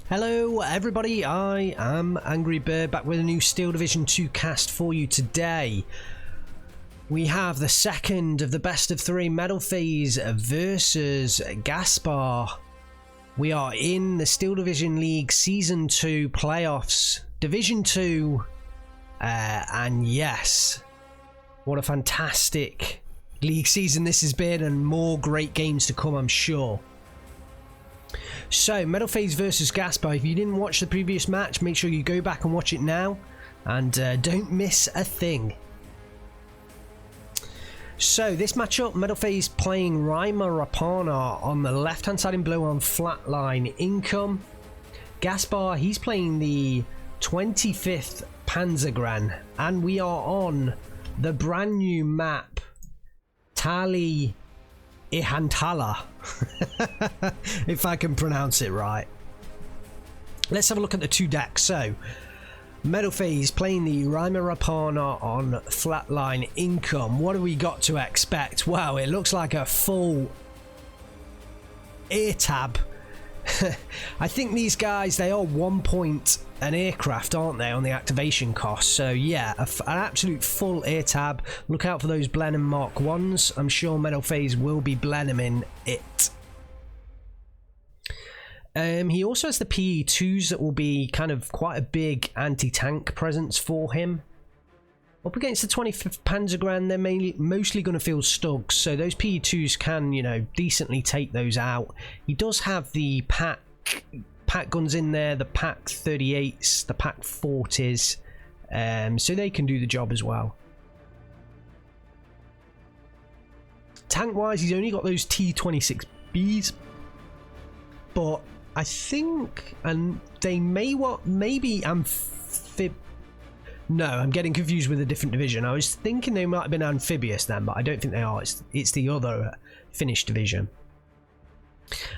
Hello everybody, I am Angry Bird back with a new Steel Division 2 cast for you today. We have the second of the best of three Metalphase versus Ghaspar. We are in the Steel Division League Season 2 playoffs, Division 2, and yes, what a fantastic league season this has been, and more great games to come, I'm sure. So, Metalphase versus Ghaspar. If you didn't watch the previous match, make sure you go back and watch it now, and don't miss a thing. So, this matchup, Metalphase playing Rapana on the left-hand side in blue on Flatline Income. Ghaspar, he's playing the 25th Panzergran, and we are on the brand new map, Tali Ihantala, if I can pronounce it right. Let's have a look at the two decks. So, Metalphase playing the Rapana on Flatline Income. What have we got to expect? Wow, it looks like a full air tab. I think these guys, they are 1 point an aircraft, aren't they, on the activation cost? So yeah, an absolute full air tab. Look out for those Blenheim Mark 1s. I'm sure Metalphase will be Blenheiming it. He also has the PE2s that will be kind of quite a big anti-tank presence for him. Up against the 25th Panzergran, they're mostly going to field Stugs, so those PE2s can, you know, decently take those out. He does have the pack guns in there, the pack 38s, the pack 40s, so they can do the job as well. Tank-wise, he's only got those T26Bs, but I think, and they may maybe No, I'm getting confused with a different division. I was thinking they might have been amphibious then, but I don't think they are. It's the other Finnish division.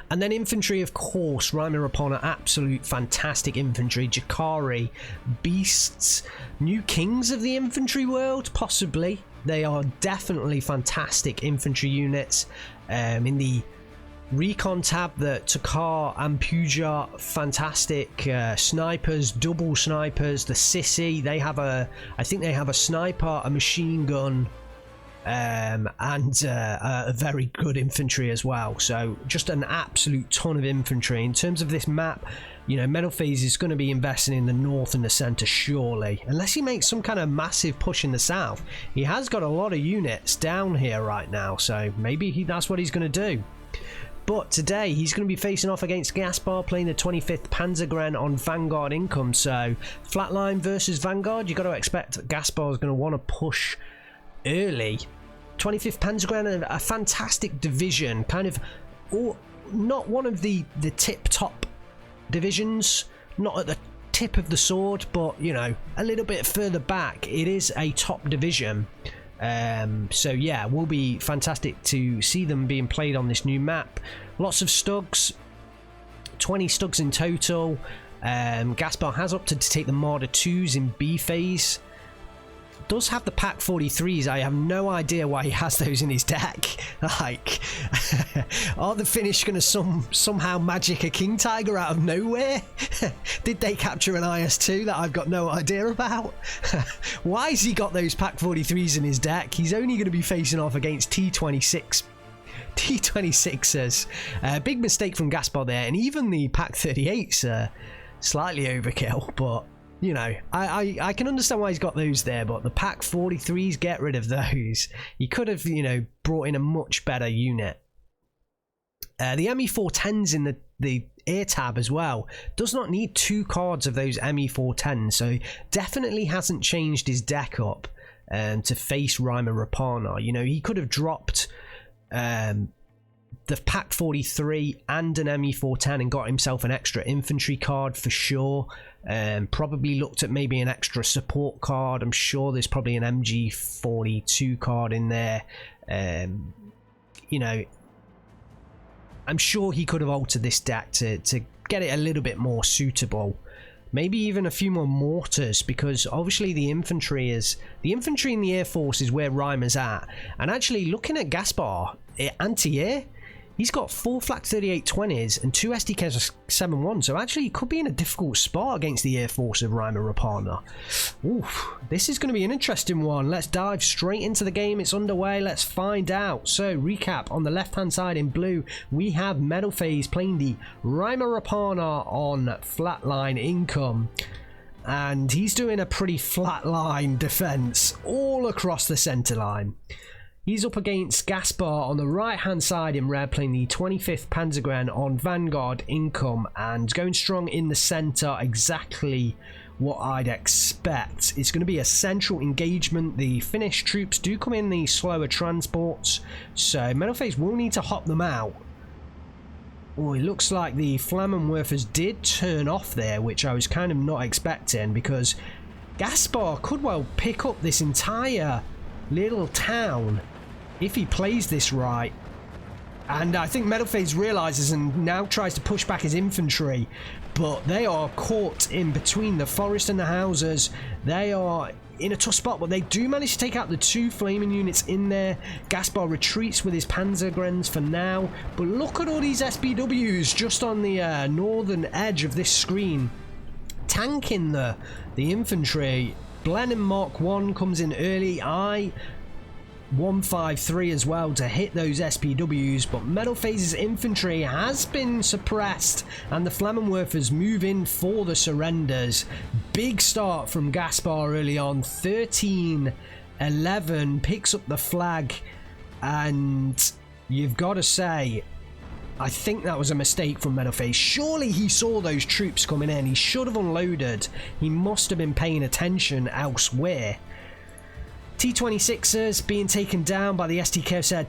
And then infantry, of course, Rapana, absolute fantastic infantry. Jakari, beasts, new kings of the infantry world, possibly. They are definitely fantastic infantry units. In the recon tab, the Takar and Puja, fantastic snipers, double snipers. The Sissy, they have I think they have a sniper, a machine gun, and a very good infantry as well. So just an absolute ton of infantry. In terms of this map, you know, Metalphase is going to be investing in the north and the centre, surely, unless he makes some kind of massive push in the south. He has got a lot of units down here right now, so maybe that's what he's going to do. But today he's going to be facing off against Ghaspar, playing the 25th Panzergran on Vanguard Income. So Flatline versus Vanguard, you've got to expect Ghaspar is going to want to push early. 25th Panzergran, a fantastic division, kind of not one of the tip-top divisions, not at the tip of the sword, but, you know, a little bit further back. It is a top division. So yeah, will be fantastic to see them being played on this new map. Lots of Stugs, 20 Stugs in total. Ghaspar has opted to take the Marder 2s in B phase. Does have the pack 43s. I have no idea why he has those in his deck. Like, are the Finnish going to somehow magic a King Tiger out of nowhere? Did they capture an IS-2 that I've got no idea about? Why has he got those pack 43s in his deck? He's only going to be facing off against T26ers. Big mistake from Ghaspar there, and even the pack 38s are slightly overkill, but you know, I can understand why he's got those there, but the pack 43s, get rid of those. He could have, you know, brought in a much better unit. The ME410s in the air tab as well. Does not need 2 cards of those ME410s, so definitely hasn't changed his deck up to face Rapana. You know, he could have dropped the pack 43 and an ME410 and got himself an extra infantry card for sure. Probably looked at maybe an extra support card. I'm sure there's probably an MG42 card in there. You know, I'm sure he could have altered this deck to get it a little bit more suitable. Maybe even a few more mortars, because obviously the infantry in the Air Force is where Reimer's at. And actually, looking at Ghaspar, anti-air, He's got 4 flak 3820s and 2 SDKs 7.1, so actually he could be in a difficult spot against the Air Force of Reimer Rapana. Oof, this is going to be an interesting one. Let's dive straight into the game. It's underway. Let's find out. So, recap, on the left-hand side in blue, we have Metalphase playing the Reimer Rapana on flatline income. And he's doing a pretty flatline defense all across the center line. He's up against Ghaspar on the right-hand side in red, playing the 25th Panzergren on Vanguard income and going strong in the centre, exactly what I'd expect. It's going to be a central engagement. The Finnish troops do come in the slower transports, so Metalphase will need to hop them out. Oh, it looks like the Flammenwerfers did turn off there, which I was kind of not expecting, because Ghaspar could well pick up this entire little town if he plays this right. And I think Metalphase realizes and now tries to push back his infantry, but they are caught in between the forest and the houses. They are in a tough spot, but they do manage to take out the 2 flaming units in there. Ghaspar retreats with his Panzergrens for now, but look at all these SPWs just on the northern edge of this screen, tanking the infantry. Blenheim Mark 1 comes in early. 153 as well to hit those SPWs, but Metalphase's infantry has been suppressed and the Flammenwerfers move in for the surrenders. Big start from Ghaspar early on. 13-11 picks up the flag, and you've got to say, I think that was a mistake from Metalphase. Surely he saw those troops coming in. He should have unloaded. He must have been paying attention elsewhere. T-26s being taken down by the SDKZ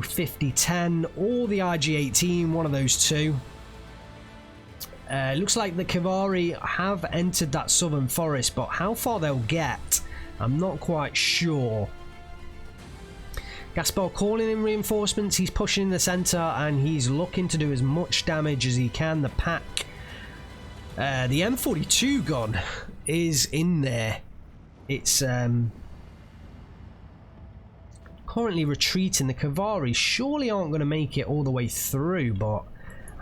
250-10 or the IG-18, one of those two. Looks like the Kavari have entered that southern forest, but how far they'll get, I'm not quite sure. Ghaspar calling in reinforcements. He's pushing in the centre and he's looking to do as much damage as he can. The pack, the M42 gun is in there. It's currently retreating. The Kavari surely aren't going to make it all the way through, but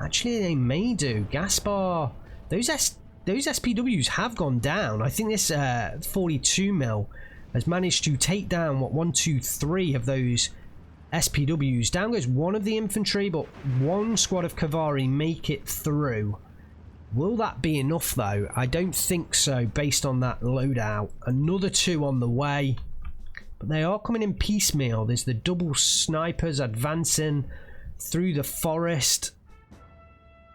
actually they may do. Ghaspar, those SPWs have gone down. I think this 42mm has managed to take down, what, 1, 2, 3 of those SPWs. Down goes one of the infantry, but one squad of Kavari make it through. Will that be enough though? I don't think so, based on that loadout. Another 2 on the way, but they are coming in piecemeal. There's the double snipers advancing through the forest.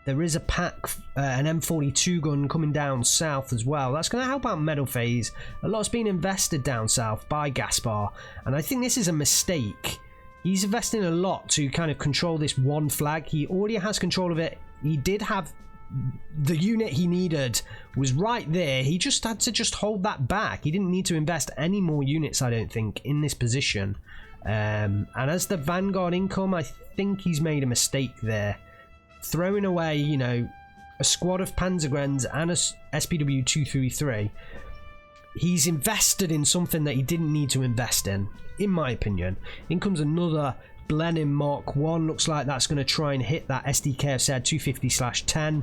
There is a pack, an M42 gun coming down south as well. That's going to help out Metalphase. A lot's been invested down south by Ghaspar, and I think this is a mistake. He's investing a lot to kind of control this one flag. He already has control of it. He did have the unit he needed was right there. He just had to just hold that back. He didn't need to invest any more units, I don't think, in this position. And as the Vanguard income, I think he's made a mistake there. Throwing away, you know, a squad of Panzergrens and a SPW 233. He's invested in something that he didn't need to invest in my opinion. In comes another Blenheim Mark 1. Looks like that's going to try and hit that SDKZ 250/10.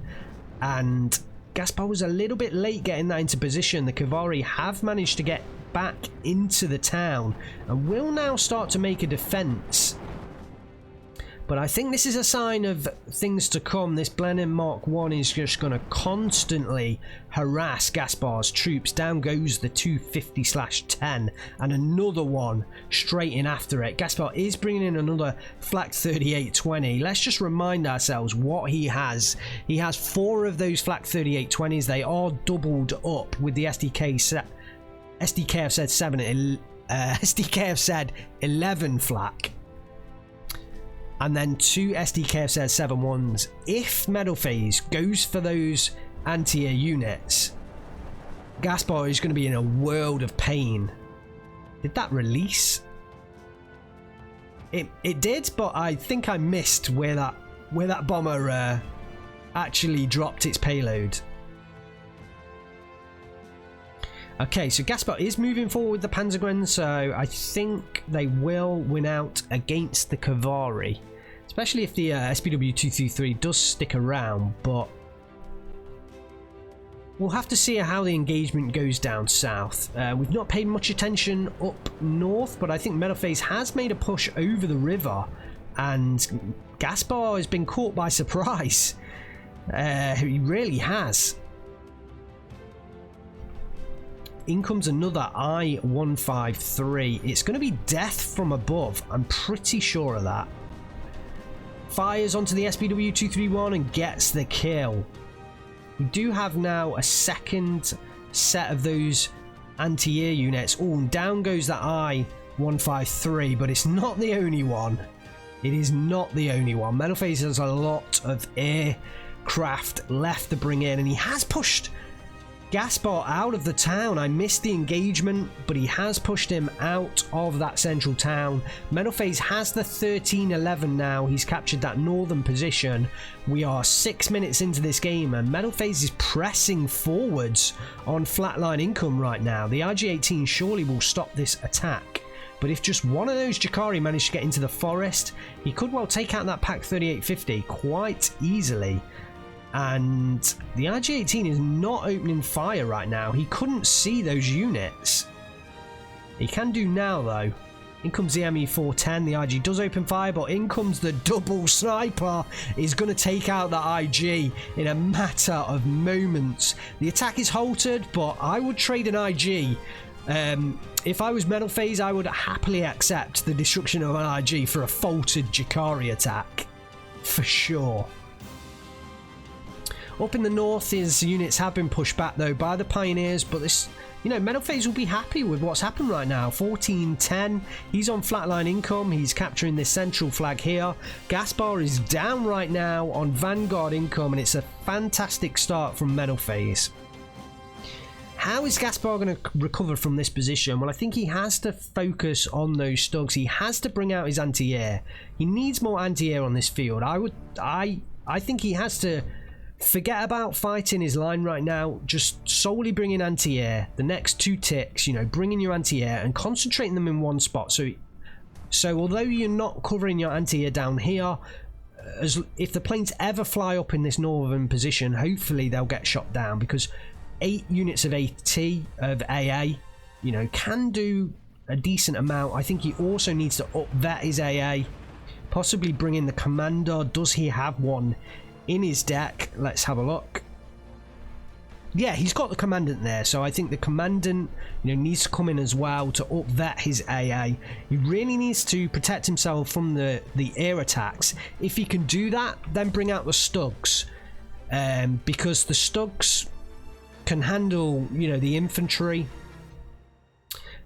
And Ghaspar was a little bit late getting that into position. The Kavari have managed to get back into the town and will now start to make a defense. But I think this is a sign of things to come. This Blenheim Mark 1 is just going to constantly harass Gaspar's troops. Down goes the 250/10 and another one straight in after it. Ghaspar is bringing in another flak 3820. Let's just remind ourselves what he has. He has 4 of those flak 3820s. They are doubled up with the SDKZ 11 flak. And then 2 SDKZ 7.1s. If Metalphase goes for those anti-air units, Ghaspar is going to be in a world of pain. Did that release? It did, but I think I missed where that bomber actually dropped its payload. Okay, so Ghaspar is moving forward with the Panzergren, so I think they will win out against the Kavari. It's especially if the SPW233 does stick around, but we'll have to see how the engagement goes down south. We've not paid much attention up north, but I think Metalphase has made a push over the river, and Ghaspar has been caught by surprise. He really has. In comes another I-153. It's going to be death from above. I'm pretty sure of that. Fires onto the SPW231 and gets the kill. We do have now a second set of those anti-air units. Oh, and down goes that I-153, but it's not the only one. It is not the only one. Metalphase has a lot of aircraft left to bring in, and he has pushed Ghaspar out of the town. I missed the engagement, but he has pushed him out of that central town. Metalphase has the 1311 now. He's captured that northern position. We are 6 minutes into this game, and Metalphase is pressing forwards on flatline income right now. The IG-18 surely will stop this attack, but if just one of those Jakari managed to get into the forest, he could well take out that Pak 3850 quite easily. And the IG-18 is not opening fire right now. He couldn't see those units. He can do now though. In comes the ME410. The IG does open fire, but in comes the double sniper. Is going to take out the IG in a matter of moments. The attack is halted, but I would trade an IG. If I was Metalphase, I would happily accept the destruction of an IG for a faulted Jakari attack. For sure. Up in the north, his units have been pushed back though by the Pioneers, but this, you know, Metalphase will be happy with what's happened right now. 1410, he's on flatline income, he's capturing this central flag here. Ghaspar is down right now on Vanguard income, and it's a fantastic start from Metalphase. How is Ghaspar going to recover from this position? Well, I think he has to focus on those Stugs. He has to bring out his anti-air. He needs more anti-air on this field. I think he has to forget about fighting his line right now. Just solely bring in anti-air. The next 2 ticks, you know, bring in your anti-air and concentrating them in one spot. So although you're not covering your anti-air down here, if the planes ever fly up in this northern position, hopefully they'll get shot down, because 8 units of AT of AA, you know, can do a decent amount. I think he also needs to up vet his AA, possibly bring in the commander. Does he have one in his deck? Let's have a look. Yeah, he's got the commandant there, so I think the commandant, you know, needs to come in as well to up vet his AA. He really needs to protect himself from the air attacks. If he can do that, then bring out the Stugs, because the Stugs can handle, you know, the infantry,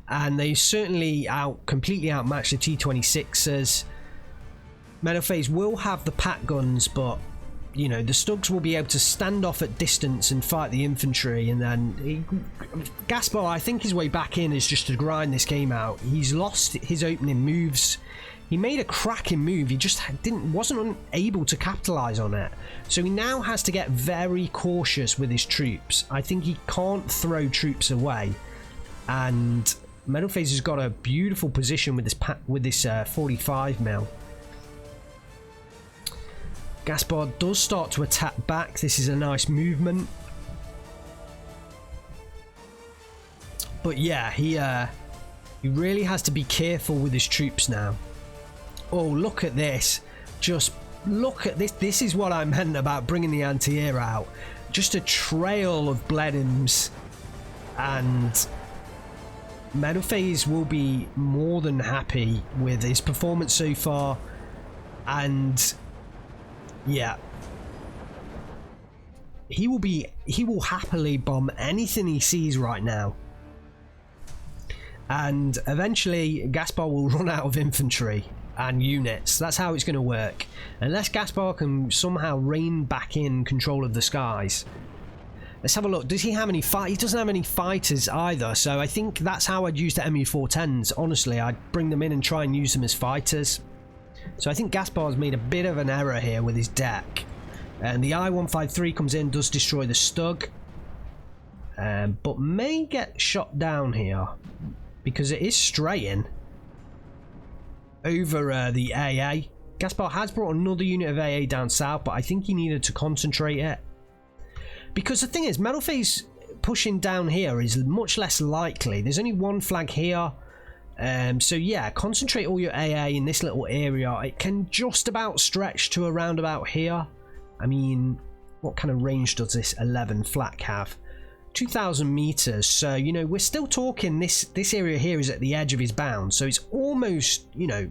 and they certainly completely outmatch the T-26s. Metalphase will have the pack guns, but you know, the Stugs will be able to stand off at distance and fight the infantry, and then Ghaspar, I think his way back in is just to grind this game out. He's lost his opening moves. He made a cracking move, he just wasn't able to capitalize on it. So he now has to get very cautious with his troops. I think he can't throw troops away, and Metalphase has got a beautiful position with this 45 mil. Ghaspar does start to attack back. This is a nice movement, but yeah, he really has to be careful with his troops now. Oh, look at this. Just look at this. This is what I meant about bringing the anti-air out. Just a trail of Blenheims, and Metalphase will be more than happy with his performance so far. And yeah, he will happily bomb anything he sees right now, and eventually Ghaspar will run out of infantry and units. That's how it's going to work, unless Ghaspar can somehow rein back in control of the skies. Let's have a look. Does he have any fight? He doesn't have any fighters either, so I think that's how I'd use the MU410s. Honestly, I'd bring them in and try and use them as fighters. So I think Gaspar's made a bit of an error here with his deck. And the I-153 comes in, does destroy the Stug, but may get shot down here because it is straying over the AA. Ghaspar has brought another unit of AA down south, but I think he needed to concentrate it. Because the thing is, Metalphase pushing down here is much less likely. There's only one flag here. So yeah, concentrate all your AA in this little area. It can just about stretch to around about here. I mean, what kind of range does this 11 flak have? 2,000 meters. So, you know, we're still talking this area here is at the edge of his bound. So it's almost, you know,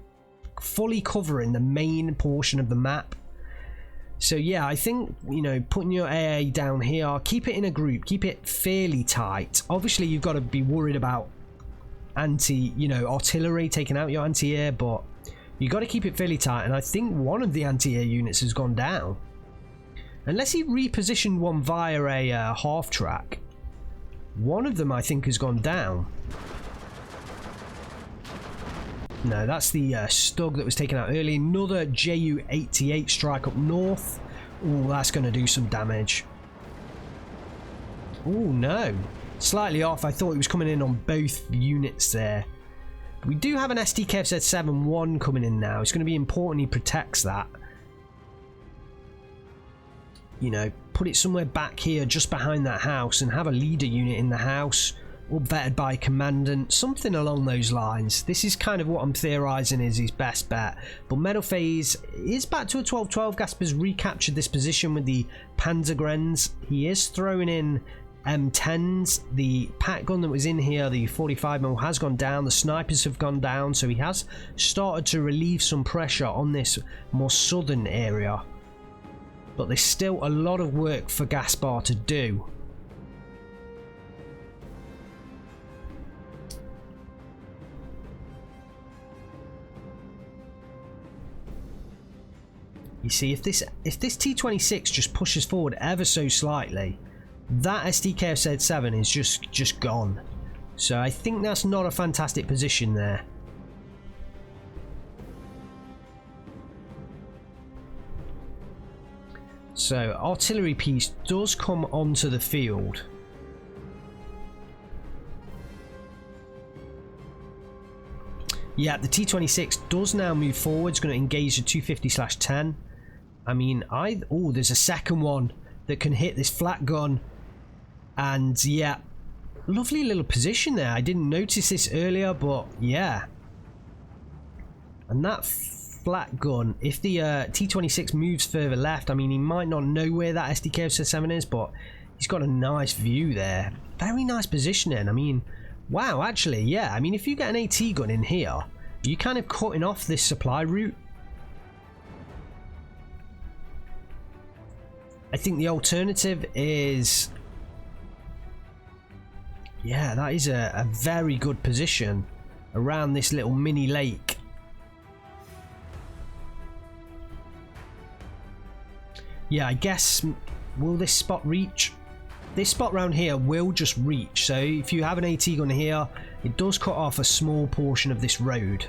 fully covering the main portion of the map. So yeah, I think, you know, putting your AA down here, keep it in a group, keep it fairly tight. Obviously, you've got to be worried about artillery taking out your anti-air, but you got to keep it fairly tight. And I think one of the anti-air units has gone down, unless he repositioned one via a half track. One of them I think has gone down. No, that's the Stug that was taken out early. Another Ju-88 strike up north. Oh, that's going to do some damage. Oh no, slightly off. I thought he was coming in on both units there. We do have an SDKFZ-7-1 coming in now. It's going to be important he protects that. You know, put it somewhere back here just behind that house and have a leader unit in the house, or vetted by commandant, something along those lines. This is kind of what I'm theorizing is his best bet. But Metalphase is back to a 12-12. Ghaspar's recaptured this position with the Panzergrenz. He is throwing in M10s. The pack gun that was in here, the 45mm, has gone down. The snipers have gone down, so he has started to relieve some pressure on this more southern area. But there's still a lot of work for Ghaspar to do. You see, if this T26 just pushes forward ever so slightly, that SDKFZ-7 is just gone. So I think that's not a fantastic position there. So artillery piece does come onto the field. Yeah, the T26 does now move forward. It's going to engage the 250/10. I mean, oh, there's a second one that can hit this flat gun. And yeah, lovely little position there. I didn't notice this earlier, but yeah. And that flat gun, if the T26 moves further left, I mean, he might not know where that SDKFZ-7 is, but he's got a nice view there. Very nice positioning. I mean, wow, actually, yeah. I mean, if you get an AT gun in here, you're kind of cutting off this supply route. I think the alternative is... yeah, that is a very good position around this little mini lake. Yeah, I guess, will this spot reach? This spot round here will just reach. So if you have an AT gun here, it does cut off a small portion of this road.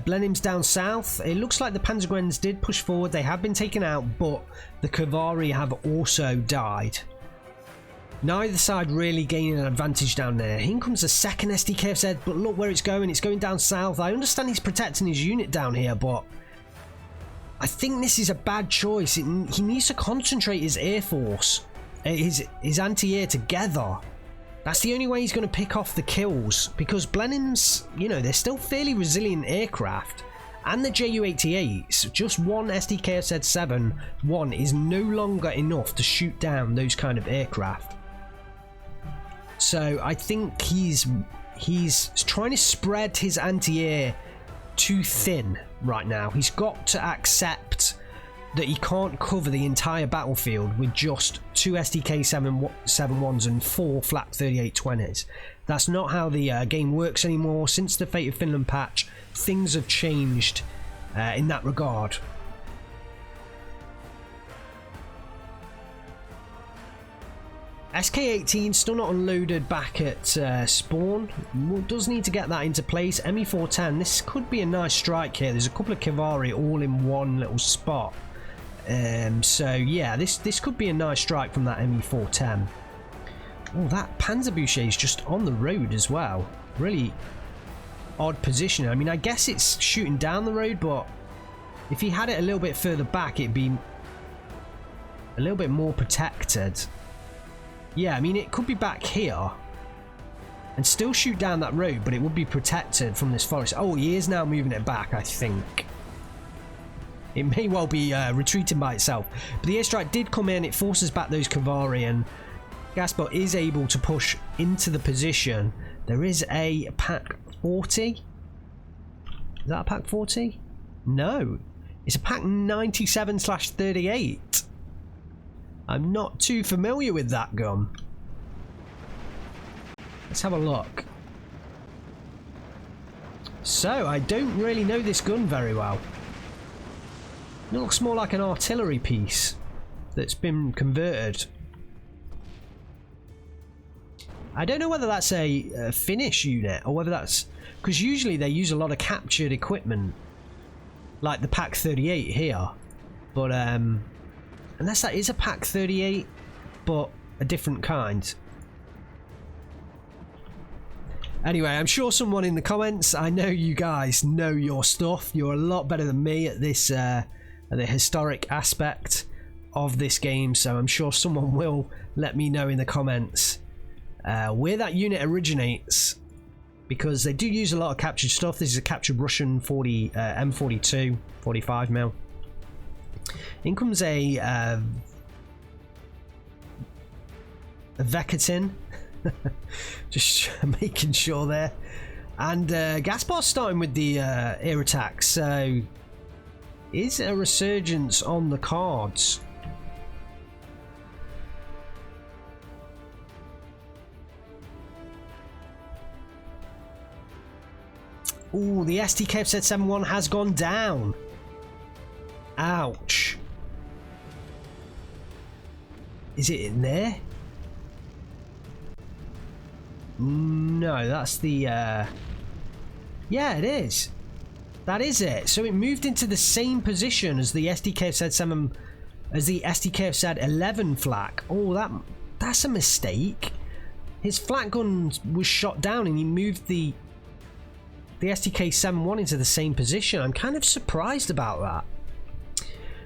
Blenheim's down south. It looks like the Panzergrenz did push forward. They have been taken out, but the Cavalry have also died. Neither side really gaining an advantage down there. In comes the second SDKFZ, but look where it's going. It's going down south. I understand he's protecting his unit down here, but I think this is a bad choice. He needs to concentrate his air force, his anti-air together. That's the only way he's going to pick off the kills, because Blenheim's, you know, they're still fairly resilient aircraft, and the Ju-88s, just one SDKFZ-7-1 is no longer enough to shoot down those kind of aircraft. So I think he's trying to spread his anti-air too thin right now. He's got to accept that he can't cover the entire battlefield with just 2 SDK-7-1s and 4 flak 38-20s. That's not how the game works anymore. Since the Fate of Finland patch, things have changed in that regard. SK-18 still not unloaded back at spawn. Does need to get that into place. ME-410, this could be a nice strike here. There's a couple of Cavalry all in one little spot. So yeah, this could be a nice strike from that ME-410. Oh, that Panzerboucher is just on the road as well. really odd position. I mean, I guess it's shooting down the road, but if he had it a little bit further back, it'd be a little bit more protected. Yeah, I mean, it could be back here and still shoot down that road, but it would be protected from this forest. Oh, he is now moving it back, I think. It may well be retreating by itself. But the airstrike did come in. It forces back those Cavalry, and Ghaspar is able to push into the position. There is a Pack 40. Is that a Pack 40? No. It's a Pack 97/38. I'm not too familiar with that gun. Let's have a look. So, I don't really know this gun very well. It looks more like an artillery piece that's been converted. I don't know whether that's a Finnish unit or whether that's... because usually they use a lot of captured equipment, like the Pack 38 here. But unless that is a Pack 38, but a different kind. Anyway, I'm sure someone in the comments, I know you guys know your stuff. You're a lot better than me at this, at the historic aspect of this game. So I'm sure someone will let me know in the comments where that unit originates, because they do use a lot of captured stuff. This is a captured Russian M42, 45mm. In comes a Vekatin. Just making sure there. And Ghaspar's starting with the air attack, so is a resurgence on the cards? Ooh, the SD2 has gone down. Ouch. Is it in there? No, that's the yeah, it is. That is it. So it moved into the same position as the SD2 as the SD2 flak. Oh, that's a mistake. His flak gun was shot down and he moved the SDK-71 into the same position. I'm kind of surprised about that.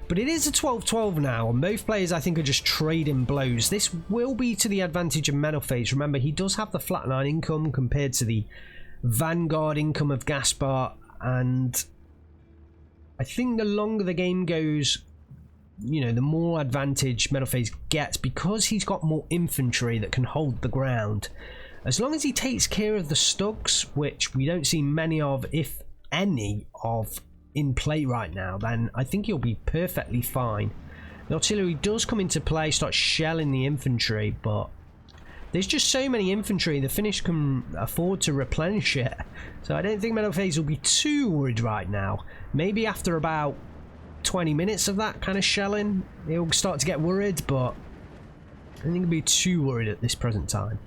But it is a 12-12 now, and both players, I think, are just trading blows. This will be to the advantage of Metalphase. Remember, he does have the flatline income compared to the Vanguard income of Ghaspar, and I think the longer the game goes, you know, the more advantage Metalphase gets, because he's got more infantry that can hold the ground. As long as he takes care of the Stugs, which we don't see many of, if any of, in play right now, then I think he'll be perfectly fine. The artillery does come into play, start shelling the infantry, but there's just so many infantry, the Finnish can afford to replenish it. So I don't think Metalphase will be too worried right now. Maybe after about 20 minutes of that kind of shelling, he'll start to get worried, but I don't think he'll be too worried at this present time.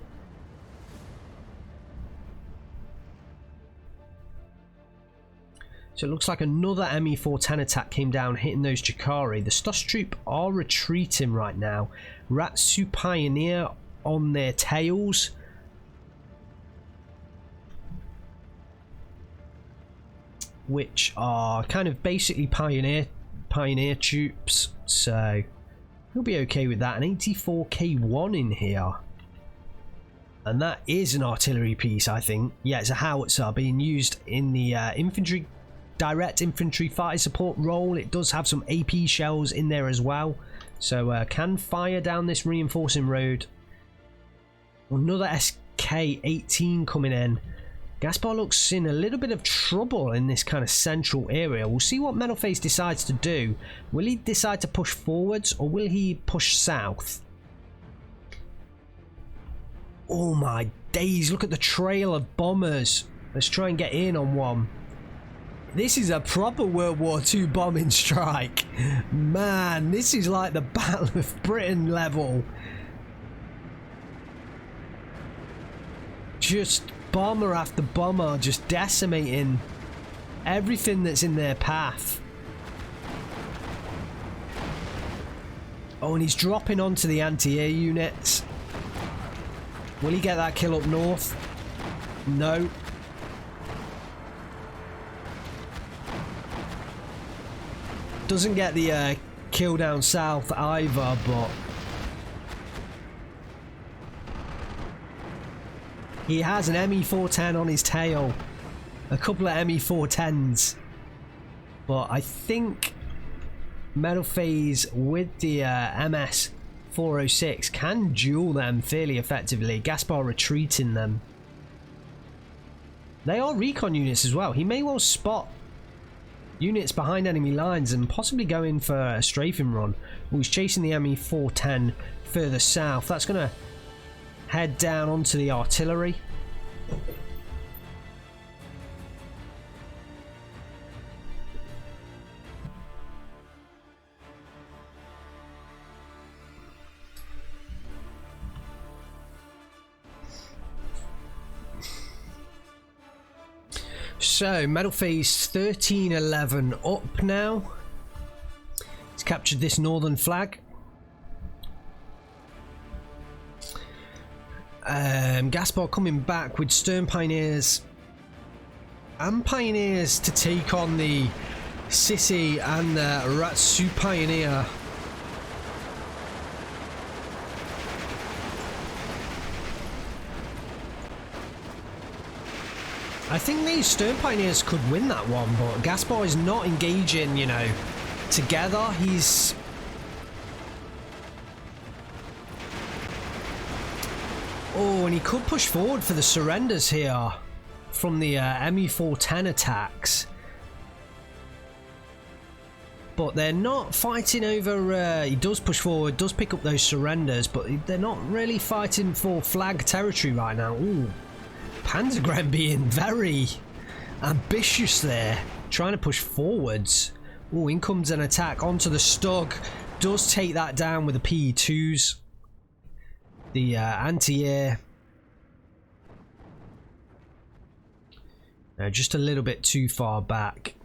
So it looks like another ME410 attack came down, hitting those Chikari. The Stos troop are retreating right now. Ratsu Pioneer on their tails. Which are kind of basically pioneer troops. So he'll be okay with that. An 84K1 in here. And that is an artillery piece, I think. Yeah, it's a howitzer being used in the infantry, direct infantry fighter support role. It does have some AP shells in there as well, so can fire down this reinforcing road. Another SK-18 coming in. Ghaspar looks in a little bit of trouble in this kind of central area. We'll see what Metalphase decides to do. Will he decide to push forwards, or will he push south? Oh my days, look at the trail of bombers. Let's try and get in on one. This is a proper World War II bombing strike. Man, this is like the Battle of Britain level. Just bomber after bomber, just decimating everything that's in their path. Oh, and he's dropping onto the anti-air units. Will he get that kill up north? No. Doesn't get the kill down south either, but he has an ME410 on his tail. A couple of ME410s. But I think Metalphase with the MS406 can duel them fairly effectively. Ghaspar retreating them. They are recon units as well. He may well spot units behind enemy lines and possibly go in for a strafing run. Oh, he's chasing the ME410 further south. That's going to head down onto the artillery. So, Metalphase 1311 up now. He's captured this northern flag. Ghaspar coming back with Stern Pioneers and Pioneers to take on the Sissi and the Ratsu Pioneer. I think these Stern Pioneers could win that one, but Ghaspar is not engaging, you know, together. He's... Oh, and he could push forward for the surrenders here from the ME410 attacks. But they're not fighting over... he does push forward, does pick up those surrenders, but they're not really fighting for flag territory right now. Ooh. Panzergren being very ambitious there, trying to push forwards. Oh, in comes an attack onto the Stug. Does take that down with the PE2s. The anti-air. Just a little bit too far back.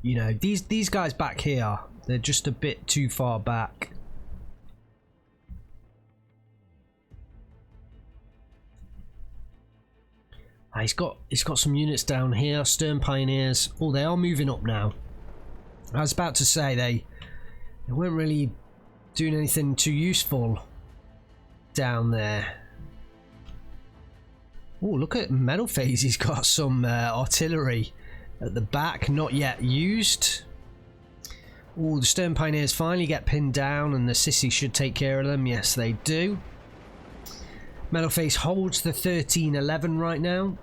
You know, these guys back here, they're just a bit too far back. He's got some units down here, Stern Pioneers. Oh, they are moving up now. I was about to say they weren't really doing anything too useful down there. Oh, look at Metalphase. He's got some artillery at the back, not yet used. Oh, the Stern Pioneers finally get pinned down, and the Sissi should take care of them. Yes, they do. Metalphase holds the 1311 right now.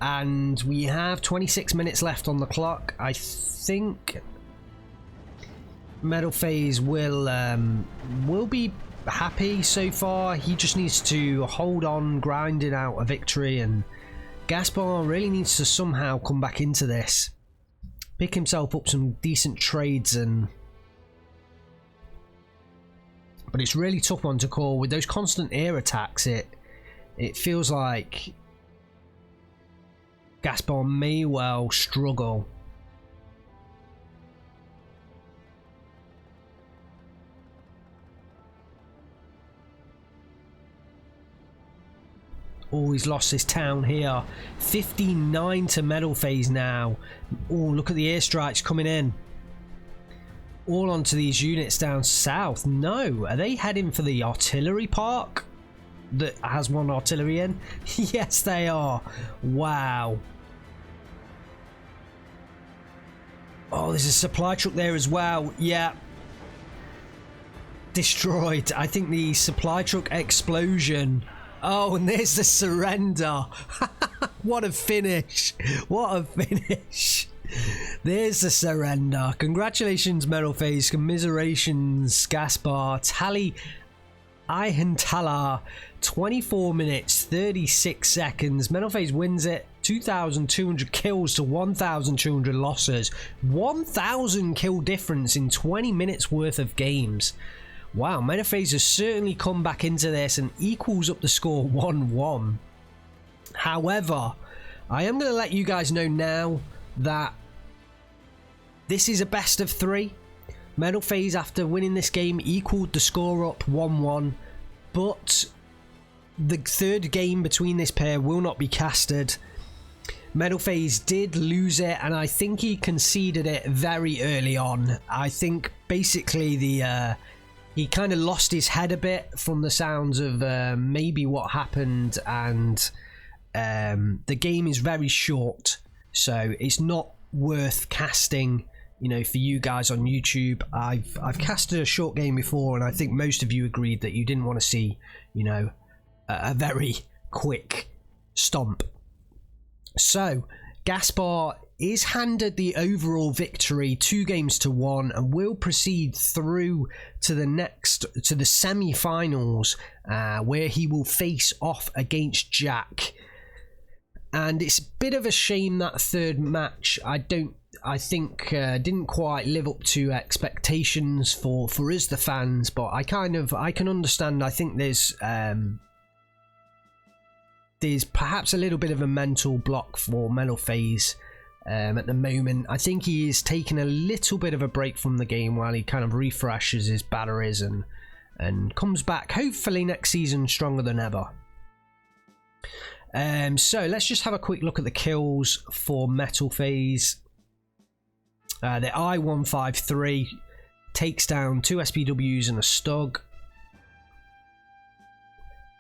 And we have 26 minutes left on the clock. I think Metalphase will be happy so far. He just needs to hold on, grinding out a victory, and Ghaspar really needs to somehow come back into this, pick himself up some decent trades, and but it's really tough one to call with those constant air attacks. It feels like Ghaspar may well struggle. Oh, he's lost his town here. 59 to Metalphase now. Oh, look at the airstrikes coming in. All onto these units down south. No, are they heading for the artillery park that has one artillery in? Yes, they are. Wow. Oh, there's a supply truck there as well. Yeah. Destroyed. I think the supply truck explosion. Oh, and there's the surrender. What a finish. What a finish. There's the surrender. Congratulations, Metalphase. Commiserations, Ghaspar. Tally Ihantala. 24 minutes, 36 seconds. Metalphase wins it. 2,200 kills to 1,200 losses. 1,000 kill difference in 20 minutes worth of games. Wow, Metalphase has certainly come back into this and equals up the score 1-1. However, I am going to let you guys know now that this is a best of 3. Metalphase, after winning this game, equaled the score up 1-1, but the third game between this pair will not be casted. Metalphase did lose it, and I think he conceded it very early on. I think basically he kind of lost his head a bit from the sounds of maybe what happened, and the game is very short, so it's not worth casting, you know, for you guys on YouTube. I've casted a short game before, and I think most of you agreed that you didn't want to see, you know, a very quick stomp. So Ghaspar is handed the overall victory, 2-1, and will proceed through to the semi-finals, where he will face off against Jack. And it's a bit of a shame that third match, I think didn't quite live up to expectations for us, the fans, but I can understand. I think there's perhaps a little bit of a mental block for Metalphase at the moment. I think he is taking a little bit of a break from the game while he kind of refreshes his batteries and comes back hopefully next season stronger than ever. So let's just have a quick look at the kills for Metalphase. The I-153 takes down 2 SPWs and a Stug.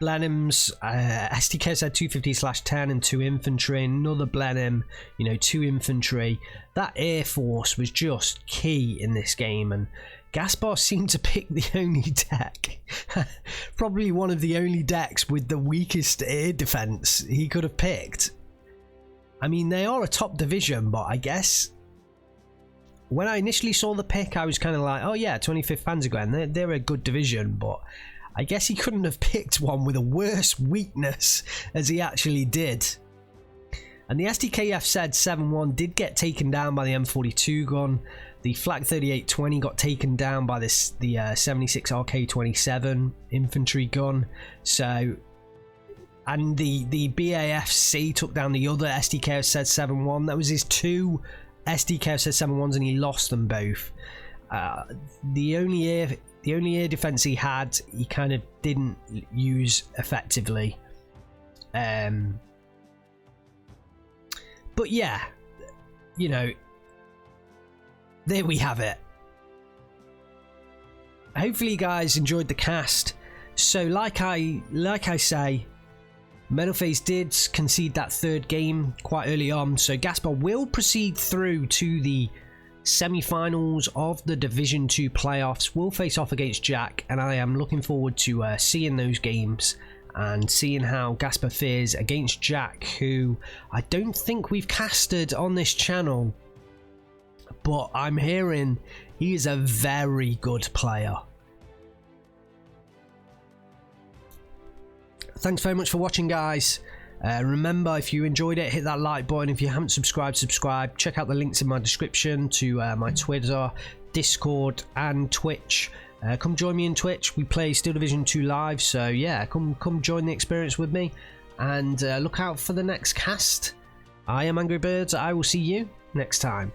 Blenheim's SDK said 250/10 and 2 infantry. Another Blenheim, you know, 2 infantry. That Air Force was just key in this game, and Ghaspar seemed to pick the only deck, probably one of the only decks with the weakest air defense he could have picked. I mean, they are a top division, but I guess when I initially saw the pick, I was kind of like, oh yeah, 25th Panzergren, they're a good division, but I guess he couldn't have picked one with a worse weakness as he actually did. And the SDKF said 7-1 did get taken down by the M42 gun. The Flak 3820 got taken down by the 76 RK27 infantry gun. So, and the BAFC took down the other SDKF said 7-1. That was his 2 SDKF said 7-1s, and he lost them both. The only air defense he had, he kind of didn't use effectively. But yeah, you know, there we have it. Hopefully you guys enjoyed the cast. So like I say, Metalphase did concede that third game quite early on, so Ghaspar will proceed through to the semi-finals of the Division 2 playoffs. Will face off against Jack, and I am looking forward to seeing those games and seeing how Ghaspar fares against Jack, who I don't think we've casted on this channel, but I'm hearing he is a very good player. Thanks very much for watching, guys. Remember, if you enjoyed it, hit that like button. If you haven't subscribed, subscribe. Check out the links in my description to my Twitter, Discord and Twitch. Come join me in Twitch. We play Steel Division 2 live, so yeah, come join the experience with me, and look out for the next cast. I am Angry Birds. I will see you next time.